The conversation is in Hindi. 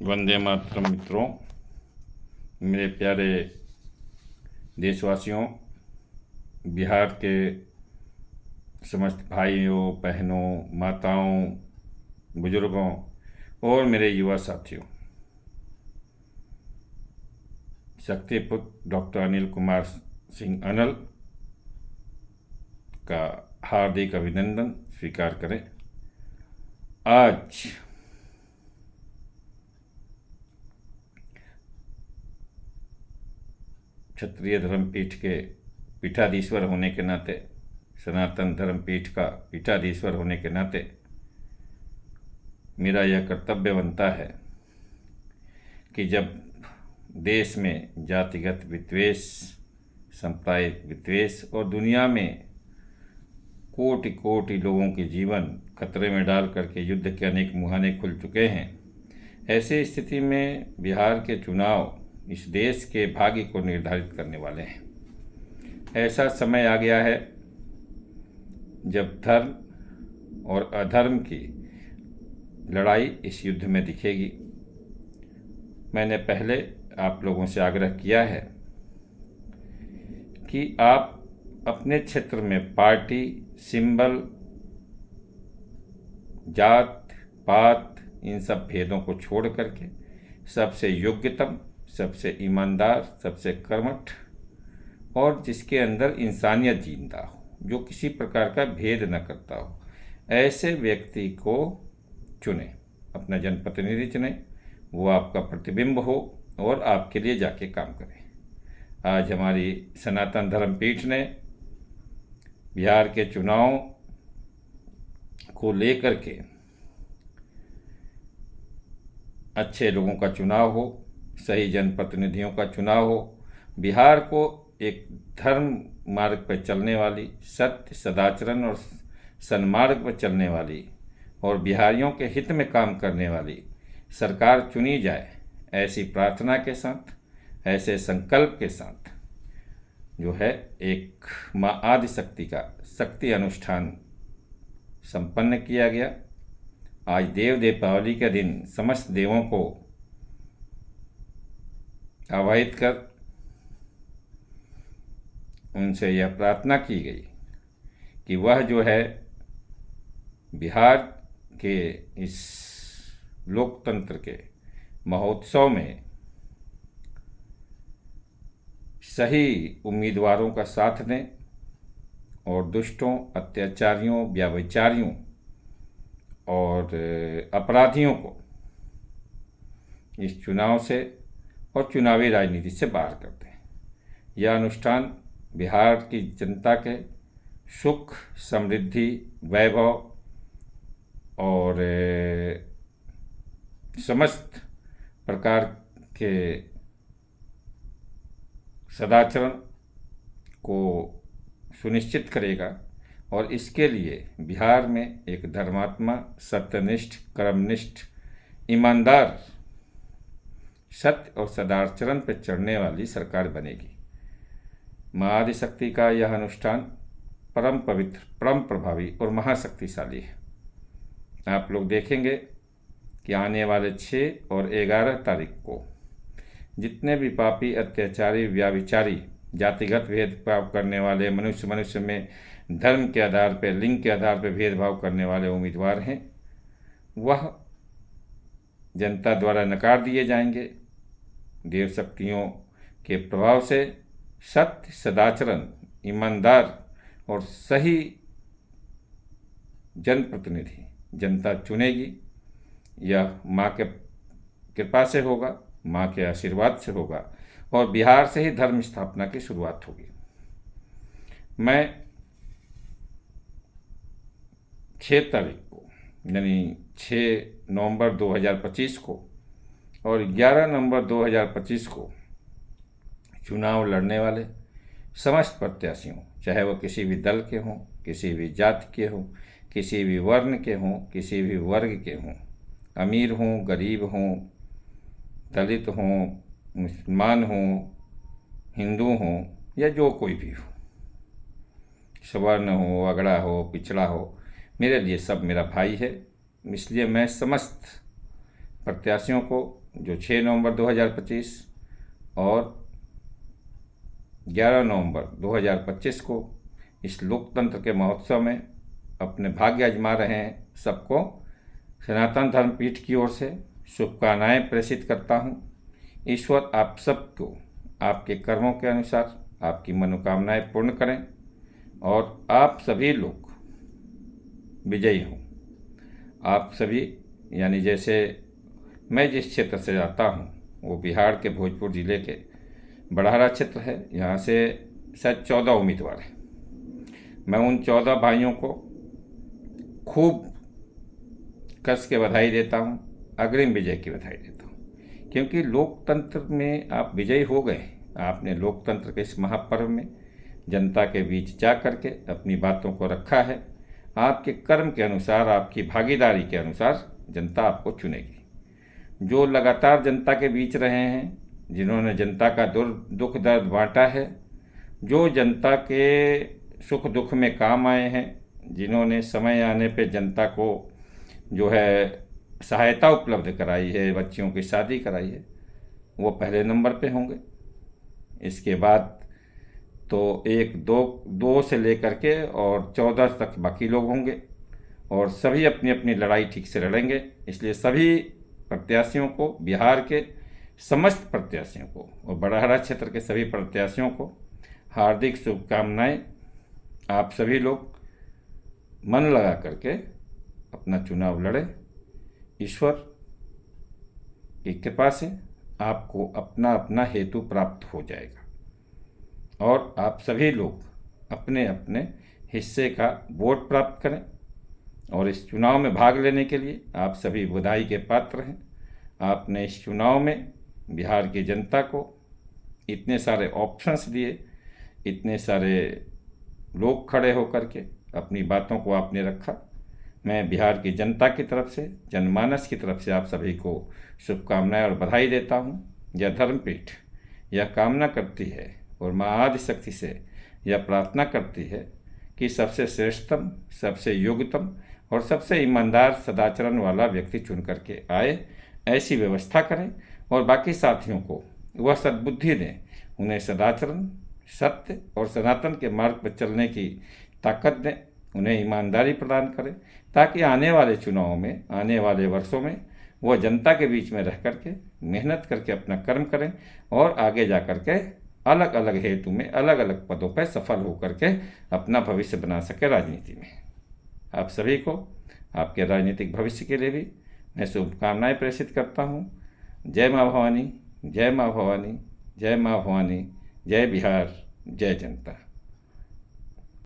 वंदे मातरम मित्रों, मेरे प्यारे देशवासियों, बिहार के समस्त भाइयों, बहनों, माताओं, बुजुर्गों और मेरे युवा साथियों, शक्तिपुत्र डॉक्टर अनिल कुमार सिंह अनल का हार्दिक अभिनंदन स्वीकार करें। आज क्षत्रिय धर्मपीठ के पीठाधीश्वर होने के नाते, सनातन धर्मपीठ का पीठाधीश्वर होने के नाते मेरा यह कर्तव्य बनता है कि जब देश में जातिगत विद्वेष, सांप्रदायिक विद्वेष और दुनिया में कोटि कोटि लोगों के जीवन खतरे में डाल करके युद्ध के अनेक मुहाने खुल चुके हैं, ऐसी स्थिति में बिहार के चुनाव इस देश के भाग्य को निर्धारित करने वाले हैं। ऐसा समय आ गया है जब धर्म और अधर्म की लड़ाई इस युद्ध में दिखेगी। मैंने पहले आप लोगों से आग्रह किया है कि आप अपने क्षेत्र में पार्टी, सिंबल, जात पात, इन सब भेदों को छोड़ करके सबसे योग्यतम, सबसे ईमानदार, सबसे कर्मठ और जिसके अंदर इंसानियत जिंदा हो, जो किसी प्रकार का भेद न करता हो, ऐसे व्यक्ति को चुने, अपना जनप्रतिनिधि चुने, वो आपका प्रतिबिंब हो और आपके लिए जाके काम करे। आज हमारी सनातन धर्मपीठ ने बिहार के चुनाव को लेकर के अच्छे लोगों का चुनाव हो, सही जनप्रतिनिधियों का चुनाव हो, बिहार को एक धर्म मार्ग पर चलने वाली, सत्य, सदाचरण और सन्मार्ग पर चलने वाली और बिहारियों के हित में काम करने वाली सरकार चुनी जाए, ऐसी प्रार्थना के साथ, ऐसे संकल्प के साथ जो है एक माँ आदिशक्ति का शक्ति अनुष्ठान संपन्न किया गया। आज देव दीपावली के दिन समस्त देवों को आवाहित कर उनसे यह प्रार्थना की गई कि वह जो है बिहार के इस लोकतंत्र के महोत्सव में सही उम्मीदवारों का साथ दें और दुष्टों, अत्याचारियों, व्यभिचारियों और अपराधियों को इस चुनाव से और चुनावी राजनीति से बाहर कर दें। यह अनुष्ठान बिहार की जनता के सुख, समृद्धि, वैभव और समस्त प्रकार के सदाचरण को सुनिश्चित करेगा और इसके लिए बिहार में एक धर्मात्मा, सत्यनिष्ठ, कर्मनिष्ठ, ईमानदार, सत्य और सदाचरण पर चढ़ने वाली सरकार बनेगी। माँ आदिशक्ति का यह अनुष्ठान परम पवित्र, परम प्रभावी और महाशक्तिशाली है। आप लोग देखेंगे कि आने वाले 6 और 11 तारीख को जितने भी पापी, अत्याचारी, व्याभिचारी, जातिगत भेदभाव करने वाले, मनुष्य में धर्म के आधार पर, लिंग के आधार पर भेदभाव करने वाले उम्मीदवार हैं, वह जनता द्वारा नकार दिए जाएंगे। देव शक्तियों के प्रभाव से सत्य, सदाचरण, ईमानदार और सही जनप्रतिनिधि जनता चुनेगी। यह माँ के कृपा से होगा, माँ के आशीर्वाद से होगा और बिहार से ही धर्म स्थापना की शुरुआत होगी। मैं 6 तारीख को यानी 6 नवंबर 2025 को और 11 नवंबर 2025 को चुनाव लड़ने वाले समस्त प्रत्याशियों, चाहे वो किसी भी दल के हों, किसी भी जाति के हों, किसी भी वर्ण के हों, किसी भी वर्ग के हों, अमीर हों, गरीब हों, दलित हों, मुसलमान हों, हिंदू हों या जो कोई भी हो, सवर्ण हो, अगड़ा हो, पिछड़ा हो, मेरे लिए सब मेरा भाई है। इसलिए मैं समस्त प्रत्याशियों को जो 6 नवंबर 2025 और 11 नवंबर 2025 को इस लोकतंत्र के महोत्सव में अपने भाग्य आजमा रहे हैं, सबको सनातन धर्मपीठ की ओर से शुभकामनाएं प्रेषित करता हूं। ईश्वर आप सबको आपके कर्मों के अनुसार आपकी मनोकामनाएं पूर्ण करें और आप सभी लोग विजयी हों। आप सभी, यानी जैसे मैं जिस क्षेत्र से आता हूँ वो बिहार के भोजपुर ज़िले के बड़हरा क्षेत्र है। यहाँ से शायद 14 उम्मीदवार हैं। मैं उन 14 भाइयों को खूब कस के बधाई देता हूँ, अग्रिम विजय की बधाई देता हूँ, क्योंकि लोकतंत्र में आप विजयी हो गए। आपने लोकतंत्र के इस महापर्व में जनता के बीच जा कर के अपनी बातों को रखा है। आपके कर्म के अनुसार, आपकी भागीदारी के अनुसार जनता आपको चुनेगी। जो लगातार जनता के बीच रहे हैं, जिन्होंने जनता का दुख दर्द बांटा है, जो जनता के सुख दुख में काम आए हैं, जिन्होंने समय आने पे जनता को जो है सहायता उपलब्ध कराई है, बच्चियों की शादी कराई है, वो पहले नंबर पे होंगे। इसके बाद तो 1, 2 से लेकर के और 14 तक बाकी लोग होंगे और सभी अपनी अपनी लड़ाई ठीक से लड़ेंगे। इसलिए सभी प्रत्याशियों को, बिहार के समस्त प्रत्याशियों को और बड़हरा क्षेत्र के सभी प्रत्याशियों को हार्दिक शुभकामनाएं। आप सभी लोग मन लगा करके अपना चुनाव लड़ें। ईश्वर की कृपा से आपको अपना अपना हेतु प्राप्त हो जाएगा और आप सभी लोग अपने अपने हिस्से का वोट प्राप्त करें। और इस चुनाव में भाग लेने के लिए आप सभी बधाई के पात्र हैं। आपने इस चुनाव में बिहार की जनता को इतने सारे ऑप्शंस दिए, इतने सारे लोग खड़े होकर के अपनी बातों को आपने रखा। मैं बिहार की जनता की तरफ से, जनमानस की तरफ से आप सभी को शुभकामनाएं और बधाई देता हूं। यह धर्मपीठ यह कामना करती है और माँ आदिशक्ति से यह प्रार्थना करती है कि सबसे श्रेष्ठतम, सबसे योग्यतम और सबसे ईमानदार सदाचरण वाला व्यक्ति चुन करके आए, ऐसी व्यवस्था करें और बाकी साथियों को वह सद्बुद्धि दें, उन्हें सदाचरण, सत्य और सनातन के मार्ग पर चलने की ताकत दें, उन्हें ईमानदारी प्रदान करें, ताकि आने वाले चुनाव में, आने वाले वर्षों में वह जनता के बीच में रह करके मेहनत करके अपना कर्म करें और आगे जा कर के अलग अलग हेतु में, अलग अलग पदों पर सफल होकर के अपना भविष्य बना सके राजनीति में। आप सभी को आपके राजनीतिक भविष्य के लिए भी मैं शुभकामनाएं प्रेषित करता हूँ। जय माँ भवानी, जय माँ भवानी, जय माँ भवानी, जय बिहार, जय जनता।